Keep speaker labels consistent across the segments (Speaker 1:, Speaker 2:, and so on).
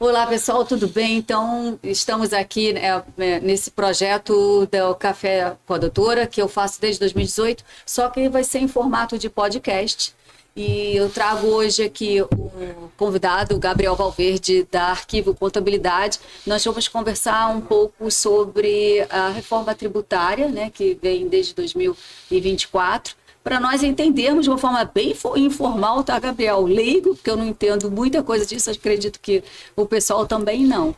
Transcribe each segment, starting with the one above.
Speaker 1: Olá, pessoal, tudo bem? Então, estamos aqui nesse projeto do Café com a Doutora, que eu faço desde 2018, só que vai ser em formato de podcast. E eu trago hoje aqui o convidado, o Gabriel Valverde, da Arquivo Contabilidade. Nós vamos conversar um pouco sobre a reforma tributária, né, que vem desde 2024. Para nós entendermos de uma forma bem informal, tá, Gabriel? Leigo, porque eu não entendo muita coisa disso, acredito que o pessoal também não.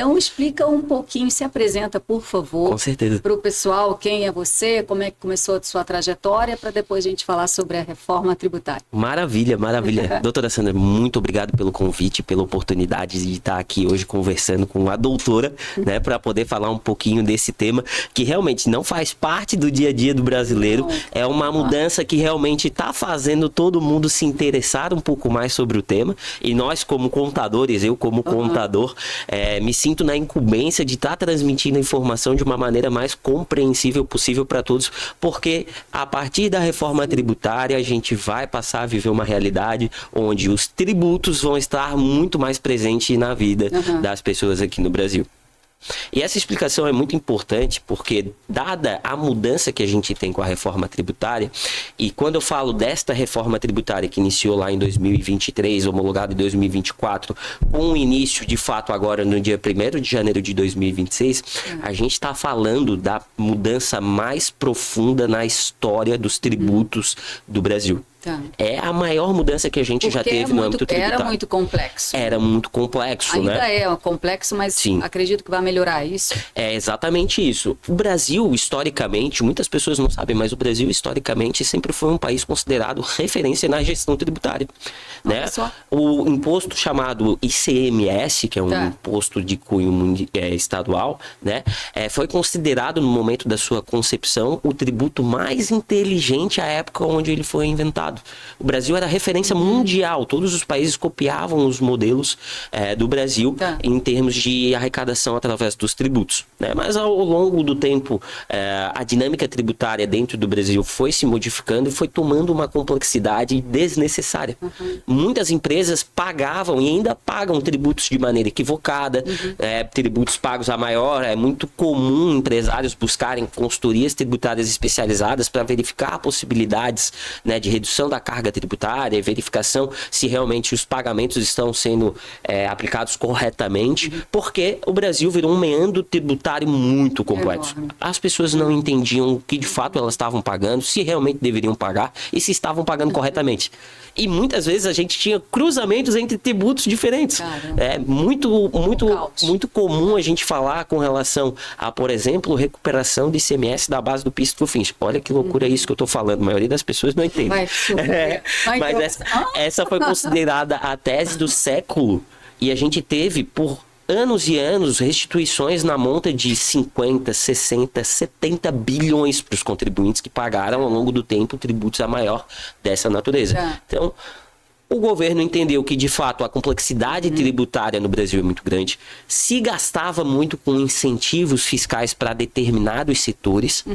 Speaker 1: Então, explica um pouquinho, se apresenta, por favor.
Speaker 2: Com certeza.
Speaker 1: Para o pessoal, quem é você, como é que começou a sua trajetória, para depois a gente falar sobre a reforma tributária.
Speaker 2: Maravilha, maravilha. Doutora Sandra, muito obrigado pelo convite, pela oportunidade de estar aqui hoje conversando com a doutora, né, para poder falar um pouquinho desse tema que realmente não faz parte do dia a dia do brasileiro. Não. É uma mudança que realmente está fazendo todo mundo se interessar um pouco mais sobre o tema. E nós, como contadores, eu como contador, me sinto na incumbência de estar transmitindo a informação de uma maneira mais compreensível possível para todos, porque a partir da reforma tributária a gente vai passar a viver uma realidade onde os tributos vão estar muito mais presentes na vida das pessoas aqui no Brasil. E essa explicação é muito importante porque, dada a mudança que a gente tem com a reforma tributária, e quando eu falo desta reforma tributária que iniciou lá em 2023, homologada em 2024, com o início de fato agora no dia 1º de janeiro de 2026, a gente está falando da mudança mais profunda na história dos tributos do Brasil. Tá. É a maior mudança que a gente já teve no âmbito tributário.
Speaker 1: Era muito complexo.
Speaker 2: Era muito complexo,
Speaker 1: ainda
Speaker 2: né?
Speaker 1: Ainda é complexo, mas sim, acredito que vai melhorar isso.
Speaker 2: É exatamente isso. O Brasil, historicamente, muitas pessoas não sabem, mas o Brasil, historicamente, sempre foi um país considerado referência na gestão tributária. Né? O imposto chamado ICMS, que é um imposto de cunho estadual, né? Foi considerado, no momento da sua concepção, o tributo mais inteligente à época onde ele foi inventado. O Brasil era referência mundial, todos os países copiavam os modelos do Brasil em termos de arrecadação através dos tributos, né? Mas ao longo do tempo, a dinâmica tributária dentro do Brasil foi se modificando e foi tomando uma complexidade desnecessária. Muitas empresas pagavam e ainda pagam tributos de maneira equivocada, tributos pagos a maior. É muito comum empresários buscarem consultorias tributárias especializadas para verificar possibilidades, né, de redução da carga tributária e verificação se realmente os pagamentos estão sendo aplicados corretamente, porque o Brasil virou um meandro tributário muito complexo. As pessoas não entendiam o que de fato elas estavam pagando, se realmente deveriam pagar e se estavam pagando corretamente. E muitas vezes a gente tinha cruzamentos entre tributos diferentes. É muito comum a gente falar com relação a, por exemplo, recuperação de ICMS da base do PIS e COFINS. Olha que loucura isso que eu estou falando. A maioria das pessoas não entende. Mas essa foi considerada a tese do século e a gente teve por anos e anos restituições na monta de 50, 60, 70 bilhões para os contribuintes que pagaram ao longo do tempo tributos a maior dessa natureza. Então, o governo entendeu que, de fato, a complexidade tributária no Brasil é muito grande, se gastava muito com incentivos fiscais para determinados setores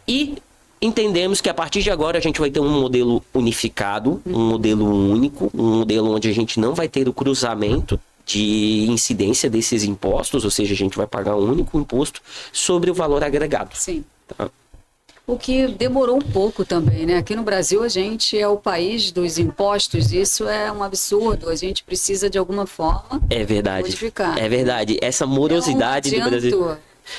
Speaker 2: e entendemos que a partir de agora a gente vai ter um modelo unificado, um modelo único, um modelo onde a gente não vai ter o cruzamento de incidência desses impostos, ou seja, a gente vai pagar um único imposto sobre o valor agregado.
Speaker 1: Sim. Tá? O que demorou um pouco também, né? Aqui no Brasil a gente é o país dos impostos, isso é um absurdo, a gente precisa de alguma forma modificar.
Speaker 2: É verdade, essa morosidade do Brasil.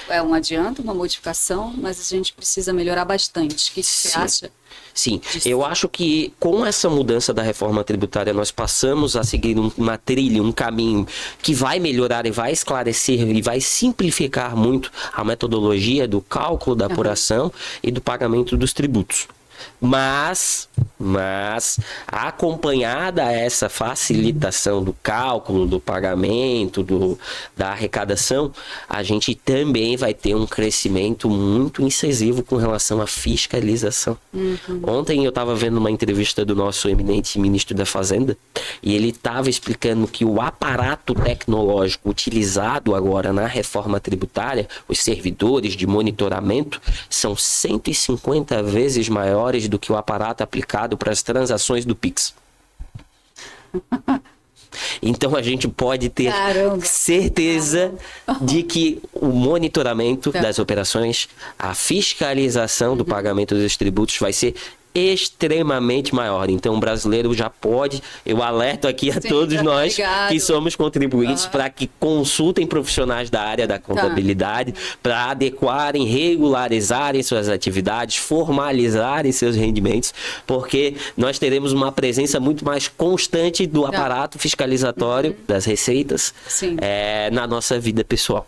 Speaker 1: É um adianto, uma modificação, mas a gente precisa melhorar bastante. O que você acha?
Speaker 2: Sim, eu acho que com essa mudança da reforma tributária nós passamos a seguir uma trilha, um caminho que vai melhorar e vai esclarecer e vai simplificar muito a metodologia do cálculo da apuração e do pagamento dos tributos. Mas acompanhada a essa facilitação do cálculo, do pagamento, da arrecadação, a gente também vai ter um crescimento muito incisivo com relação à fiscalização. Ontem eu estava vendo uma entrevista do nosso eminente ministro da Fazenda e ele estava explicando que o aparato tecnológico utilizado agora na reforma tributária, os servidores de monitoramento, são 150 vezes maiores do que o aparato aplicado para as transações do Pix. Então a gente pode ter certeza de que o monitoramento das operações, a fiscalização do pagamento dos tributos vai ser extremamente maior. Então o brasileiro já pode, eu alerto aqui a todos nós que somos contribuintes para que consultem profissionais da área da contabilidade para adequarem, regularizarem suas atividades, formalizarem seus rendimentos, porque nós teremos uma presença muito mais constante do aparato fiscalizatório das receitas na nossa vida pessoal.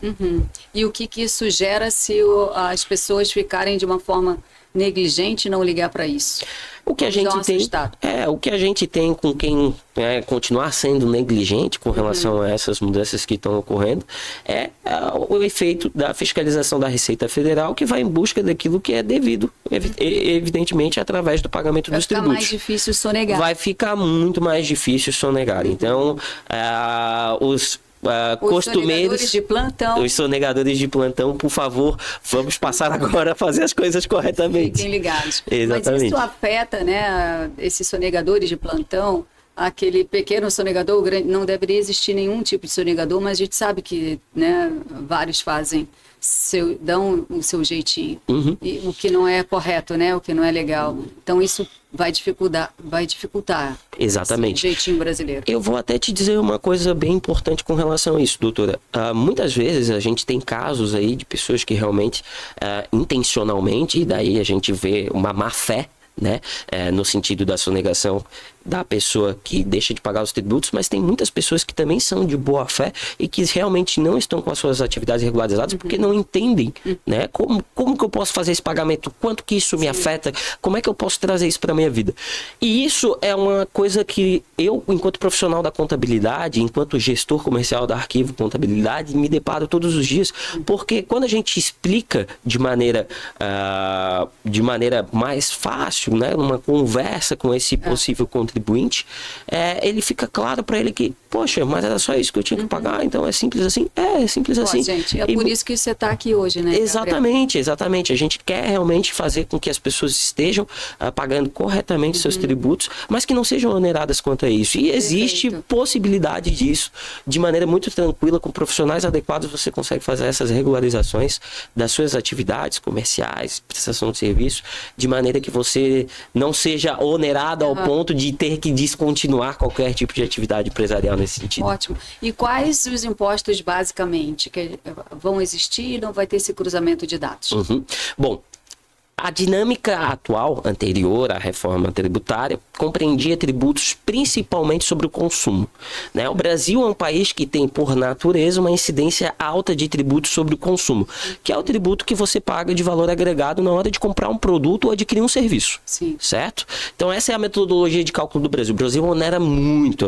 Speaker 1: E o que isso gera se as pessoas ficarem de uma forma negligente e não ligar para isso?
Speaker 2: O que a gente tem com quem continuar sendo negligente com relação a essas mudanças que estão ocorrendo é o efeito da fiscalização da Receita Federal, que vai em busca daquilo que é devido, evidentemente, através do pagamento dos tributos.
Speaker 1: Vai ficar mais difícil sonegar.
Speaker 2: Vai ficar muito mais difícil sonegar. Então, os costumeiros, os sonegadores de plantão, por favor, vamos passar agora a fazer as coisas corretamente.
Speaker 1: Fiquem ligados.
Speaker 2: Exatamente.
Speaker 1: Mas isso afeta, né, esses sonegadores de plantão, aquele pequeno sonegador, grande, não deveria existir nenhum tipo de sonegador, mas a gente sabe que, né, vários fazem, dão o seu jeitinho, e o que não é correto, né, o que não é legal. Então isso vai dificultar
Speaker 2: exatamente
Speaker 1: esse jeitinho brasileiro.
Speaker 2: Eu vou até te dizer uma coisa bem importante com relação a isso, doutora. Muitas vezes a gente tem casos aí de pessoas que realmente, intencionalmente, e daí a gente vê uma má fé, né, no sentido da sonegação da pessoa que deixa de pagar os tributos, mas tem muitas pessoas que também são de boa fé e que realmente não estão com as suas atividades regularizadas porque não entendem, né, como que eu posso fazer esse pagamento, quanto que isso me afeta, como é que eu posso trazer isso para minha vida. E isso é uma coisa que eu, enquanto profissional da contabilidade, enquanto gestor comercial da Arquivo Contabilidade, me deparo todos os dias, porque quando a gente explica de maneira mais fácil, né, numa conversa com esse possível contribuinte, ele fica claro para ele que, poxa, mas era só isso que eu tinha que pagar, então é simples assim? É simples assim.
Speaker 1: Gente, por isso que você está aqui hoje, né?
Speaker 2: Exatamente, exatamente. A gente quer realmente fazer com que as pessoas estejam pagando corretamente seus tributos, mas que não sejam oneradas quanto a isso. E existe possibilidade disso, de maneira muito tranquila, com profissionais adequados, você consegue fazer essas regularizações das suas atividades comerciais, prestação de serviço, de maneira que você não seja onerado ao ponto de ter que descontinuar qualquer tipo de atividade empresarial nesse sentido.
Speaker 1: Ótimo. E quais os impostos, basicamente, que vão existir e não vai ter esse cruzamento de dados?
Speaker 2: Bom, a dinâmica atual, anterior à reforma tributária, compreendia tributos principalmente sobre o consumo, né? O Brasil é um país que tem, por natureza, uma incidência alta de tributos sobre o consumo, que é o tributo que você paga de valor agregado na hora de comprar um produto ou adquirir um serviço.
Speaker 1: Sim.
Speaker 2: Certo? Então essa é a metodologia de cálculo do Brasil. O Brasil onera muito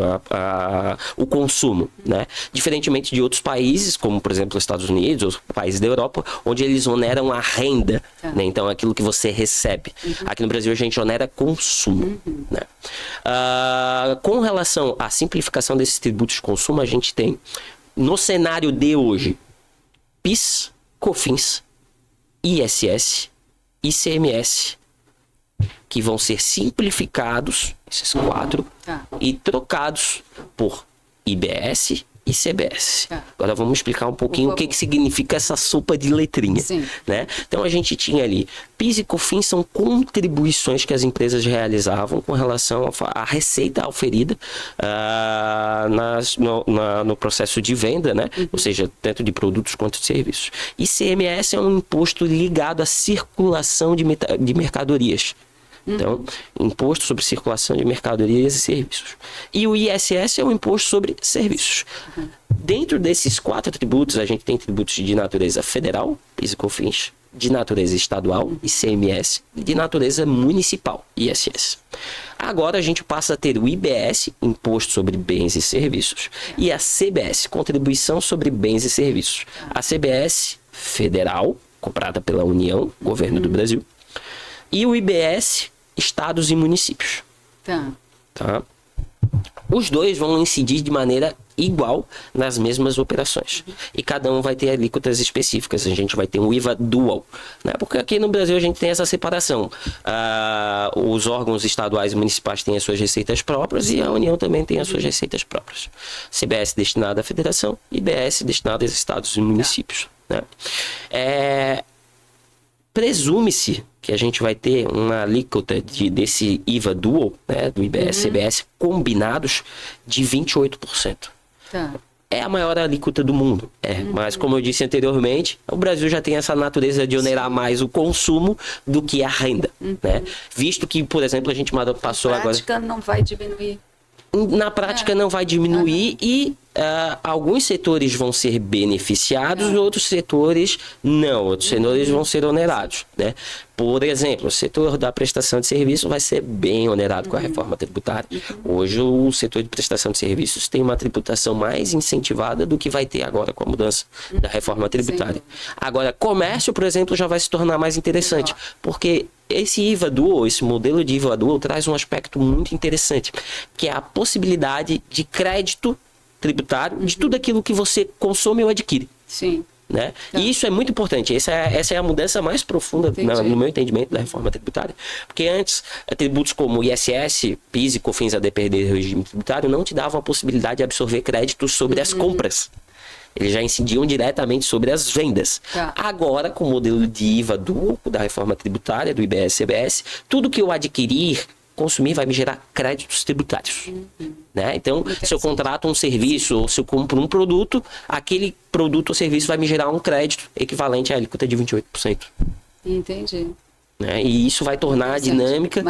Speaker 2: o consumo, né? Diferentemente de outros países, como por exemplo os Estados Unidos ou países da Europa, onde eles oneram a renda, né? Então aquilo que você recebe. Aqui no Brasil a gente onera consumo, né? Com relação à simplificação desses tributos de consumo, a gente tem no cenário de hoje PIS, COFINS, ISS, ICMS, que vão ser simplificados, esses 4, e trocados por IBS e CBS. Agora vamos explicar um pouquinho o que significa essa sopa de letrinha, né? Então a gente tinha ali PIS e COFINS, são contribuições que as empresas realizavam com relação à receita oferida no processo de venda, né? Ou seja, tanto de produtos quanto de serviços. ICMS é um imposto ligado à circulação de mercadorias. Então, imposto sobre circulação de mercadorias e serviços. E o ISS é um imposto sobre serviços. Dentro desses 4 tributos, a gente tem tributos de natureza federal, PIS e COFINS, de natureza estadual, ICMS, e de natureza municipal, ISS. Agora a gente passa a ter o IBS, Imposto sobre Bens e Serviços, e a CBS, Contribuição sobre Bens e Serviços. A CBS federal, comprada pela União, Governo do Brasil, e o IBS, Estados e Municípios. Tá? Os dois vão incidir de maneira igual nas mesmas operações. E cada um vai ter alíquotas específicas. A gente vai ter um IVA dual, né? Porque aqui no Brasil a gente tem essa separação. Os órgãos estaduais e municipais têm as suas receitas próprias e a União também tem as suas receitas próprias. CBS destinada à federação e IBS destinada aos estados e municípios. Né? Presume-se que a gente vai ter uma alíquota desse IVA dual, né, do IBS e CBS, combinados de 28%. É a maior alíquota do mundo. Mas, como eu disse anteriormente, o Brasil já tem essa natureza de onerar mais o consumo do que a renda. Né? Visto que, por exemplo, a gente passou agora...
Speaker 1: Na prática não vai diminuir.
Speaker 2: Na prática não vai diminuir e alguns setores vão ser beneficiados e outros setores não. Outros setores vão ser onerados. Né? Por exemplo, o setor da prestação de serviço vai ser bem onerado com a reforma tributária. Hoje o setor de prestação de serviços tem uma tributação mais incentivada do que vai ter agora com a mudança da reforma tributária. Agora, comércio, por exemplo, já vai se tornar mais interessante, porque esse IVA dual, esse modelo de IVA dual traz um aspecto muito interessante, que é a possibilidade de crédito tributário de tudo aquilo que você consome ou adquire.
Speaker 1: Sim.
Speaker 2: Né? E isso é muito importante. Essa é a mudança mais profunda, no meu entendimento, da reforma tributária. Porque antes, tributos como ISS, PIS e COFINS, a depender do regime tributário, não te davam a possibilidade de absorver créditos sobre as compras. Eles já incidiam diretamente sobre as vendas. Agora, com o modelo de IVA dual da reforma tributária, do IBS e CBS, tudo que eu adquirir, consumir, vai me gerar créditos tributários. Né? Então, se eu contrato um serviço ou se eu compro um produto, aquele produto ou serviço vai me gerar um crédito equivalente à alíquota de 28%.
Speaker 1: Entendi.
Speaker 2: Né? E isso vai tornar a dinâmica...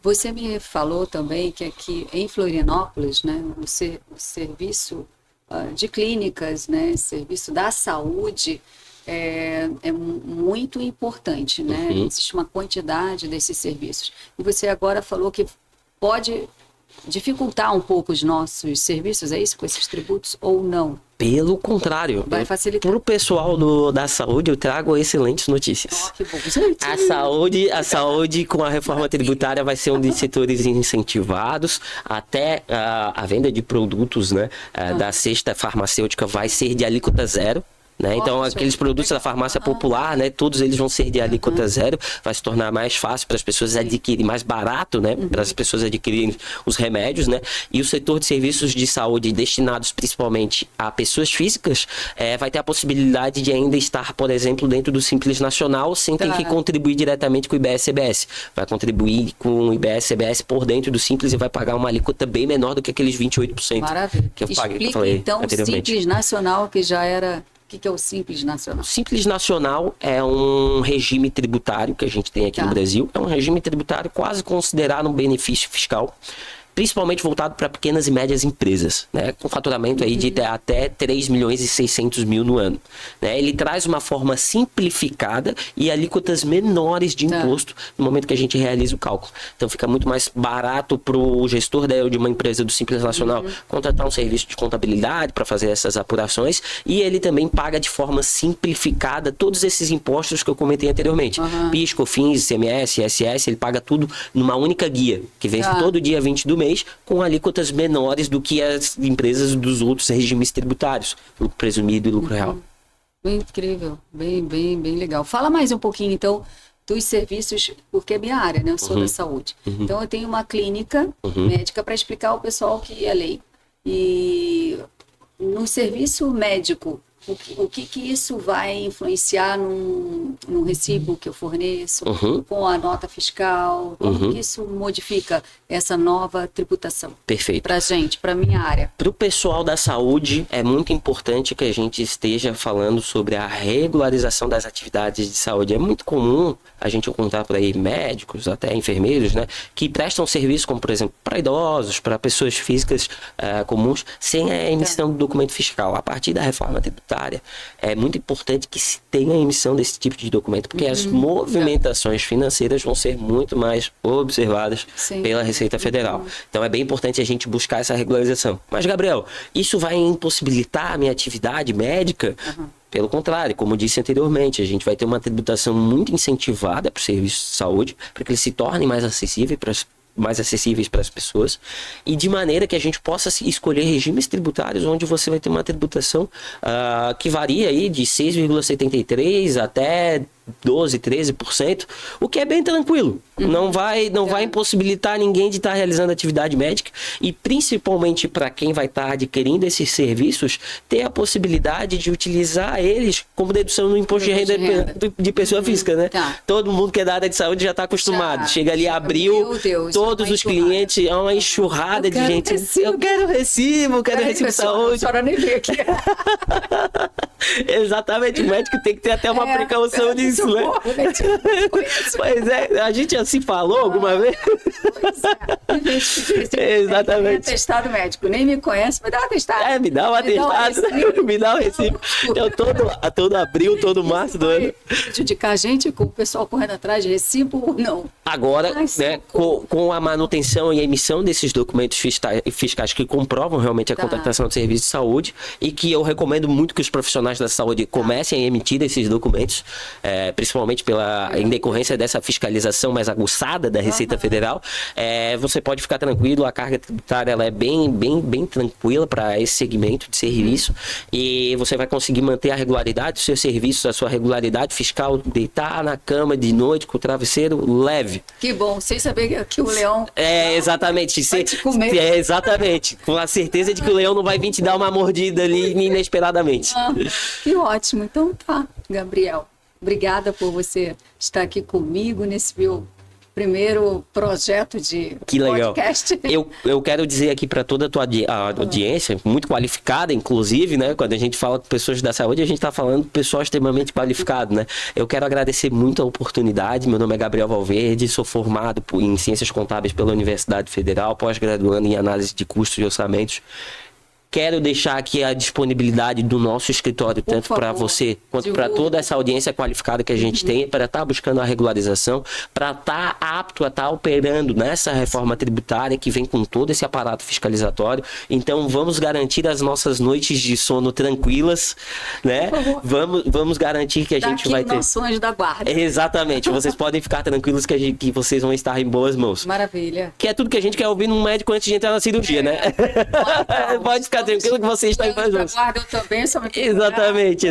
Speaker 1: Você me falou também que aqui em Florianópolis, né, o serviço de clínicas, né, serviço da saúde é muito importante, né? Existe uma quantidade desses serviços. E você agora falou que pode dificultar um pouco os nossos serviços, é isso, com esses tributos, ou não?
Speaker 2: Pelo contrário,
Speaker 1: vai facilitar.
Speaker 2: Para o pessoal da saúde, eu trago excelentes notícias.
Speaker 1: Que bom, gente.
Speaker 2: A saúde com a reforma tributária vai ser um dos setores incentivados. Até a venda de produtos, né, da cesta farmacêutica vai ser de alíquota zero. Né? Então, aqueles produtos da farmácia popular, né, todos eles vão ser de alíquota zero, vai se tornar mais fácil para as pessoas adquirirem, mais barato, né, para as pessoas adquirirem os remédios, né? E o setor de serviços de saúde destinados principalmente a pessoas físicas vai ter a possibilidade de ainda estar, por exemplo, dentro do Simples Nacional, sem ter que contribuir diretamente com o IBS-CBS. Vai contribuir com o IBS-CBS por dentro do Simples e vai pagar uma alíquota bem menor do que aqueles 28% que eu paguei, que eu falei
Speaker 1: então,
Speaker 2: anteriormente.
Speaker 1: O Simples Nacional, que já era... O que é o Simples Nacional?
Speaker 2: O Simples Nacional é um regime tributário que a gente tem aqui no Brasil. É um regime tributário quase considerado um benefício fiscal, principalmente voltado para pequenas e médias empresas, né? Com faturamento aí de até 3 milhões e 600 mil no ano. Né? Ele traz uma forma simplificada e alíquotas menores de imposto no momento que a gente realiza o cálculo. Então fica muito mais barato para o gestor de uma empresa do Simples Nacional contratar um serviço de contabilidade para fazer essas apurações, e ele também paga de forma simplificada todos esses impostos que eu comentei anteriormente. PIS, COFINS, ICMS, ISS, ele paga tudo numa única guia, que vence todo dia 20 do mês, com alíquotas menores do que as empresas dos outros regimes tributários, lucro presumido e lucro real.
Speaker 1: Incrível, bem legal. Fala mais um pouquinho, então, dos serviços, porque é minha área, né? Eu sou da saúde. Então, eu tenho uma clínica médica para explicar ao pessoal que é lei. E no serviço médico, o que isso vai influenciar num recibo que eu forneço, com a nota fiscal? Como que isso modifica essa nova tributação?
Speaker 2: Perfeito.
Speaker 1: Para gente, para minha área.
Speaker 2: Para o pessoal da saúde, é muito importante que a gente esteja falando sobre a regularização das atividades de saúde. É muito comum a gente encontrar por aí médicos, até enfermeiros, né, que prestam serviço, como por exemplo, para idosos, para pessoas físicas comuns, sem a emissão do documento fiscal. A partir da reforma tributária, tributária, é muito importante que se tenha a emissão desse tipo de documento, porque as movimentações financeiras vão ser muito mais observadas pela Receita Federal. Então é bem importante a gente buscar essa regularização. Mas, Gabriel, isso vai impossibilitar a minha atividade médica? Pelo contrário, como eu disse anteriormente, a gente vai ter uma tributação muito incentivada para o serviço de saúde, para que eles se tornem mais acessíveis para as pessoas, e de maneira que a gente possa escolher regimes tributários onde você vai ter uma tributação que varia aí de 6,73% até 12%, 13%, o que é bem tranquilo. Não vai impossibilitar ninguém de estar realizando atividade médica, e principalmente para quem vai estar adquirindo esses serviços, ter a possibilidade de utilizar eles como dedução no imposto de renda de pessoa física, né? Todo mundo que é da área de saúde já está acostumado. Chega ali, abriu, todos os clientes, é uma enxurrada de gente. Eu quero recibo de saúde. A
Speaker 1: senhora nem veio aqui.
Speaker 2: Exatamente, o médico tem que ter até uma precaução nisso, né? Pois é, a gente assim falou alguma vez?
Speaker 1: Pois é.
Speaker 2: Exatamente.
Speaker 1: Atestado médico, nem me conhece, me dá um atestado.
Speaker 2: Me dá um atestado, me dá um recibo. Então, todo abril, todo março do ano.
Speaker 1: Prejudicar a gente com o pessoal correndo atrás de recibo ou não?
Speaker 2: Agora, né, com a manutenção e a emissão desses documentos fiscais que comprovam realmente a contratação de serviço de saúde, e que eu recomendo muito que os profissionais da saúde comecem a emitir esses documentos, principalmente em decorrência dessa fiscalização mais aguçada da Receita Federal, você pode ficar tranquilo, a carga tributária ela é bem tranquila para esse segmento de serviço, e você vai conseguir manter a regularidade dos seus serviços, a sua regularidade fiscal, deitar na cama de noite com o travesseiro leve.
Speaker 1: Que bom, sem saber que o leão
Speaker 2: exatamente.
Speaker 1: Vai te comer.
Speaker 2: Exatamente, com a certeza de que o leão não vai vir te dar uma mordida ali inesperadamente.
Speaker 1: Que ótimo. Então tá, Gabriel. Obrigada por você estar aqui comigo nesse meu primeiro projeto de podcast.
Speaker 2: Eu quero dizer aqui para toda a tua audiência, muito qualificada, inclusive, né? Quando a gente fala com pessoas da saúde, a gente está falando com pessoal extremamente qualificado, né? Eu quero agradecer muito a oportunidade. Meu nome é Gabriel Valverde, sou formado em Ciências Contábeis pela Universidade Federal, pós-graduando em Análise de Custos e Orçamentos. Quero deixar aqui a disponibilidade do nosso escritório, tanto para você quanto para toda essa audiência qualificada que a gente tem, para estar buscando a regularização, para estar apto a estar operando nessa reforma tributária que vem com todo esse aparato fiscalizatório. Então, vamos garantir as nossas noites de sono tranquilas, né? Vamos garantir que a gente vai ter...
Speaker 1: nosso anjo da guarda.
Speaker 2: Exatamente. Vocês podem ficar tranquilos que vocês vão estar em boas mãos.
Speaker 1: Maravilha.
Speaker 2: Que é tudo que a gente quer ouvir num médico antes de entrar na cirurgia, né? Pode ficar tranquilo que você está em paz.
Speaker 1: Eu também sou
Speaker 2: Exatamente.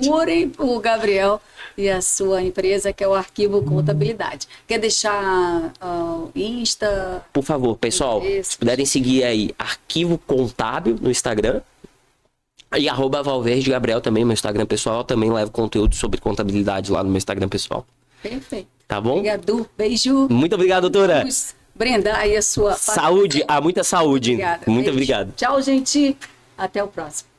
Speaker 1: Procurem o Gabriel e a sua empresa, que é o Arquivo Contabilidade. Quer deixar Insta?
Speaker 2: Por favor, pessoal, se puderem seguir aí, Arquivo Contábil no Instagram. E @Valverde Gabriel também, meu Instagram pessoal. Também levo conteúdo sobre contabilidade lá no meu Instagram pessoal.
Speaker 1: Perfeito.
Speaker 2: Tá bom?
Speaker 1: Obrigado. Beijo.
Speaker 2: Muito obrigado, doutora.
Speaker 1: Vamos brindar aí a sua...
Speaker 2: Saúde, muita saúde.
Speaker 1: Obrigada.
Speaker 2: Muito obrigado.
Speaker 1: Tchau, gente. Até o próximo.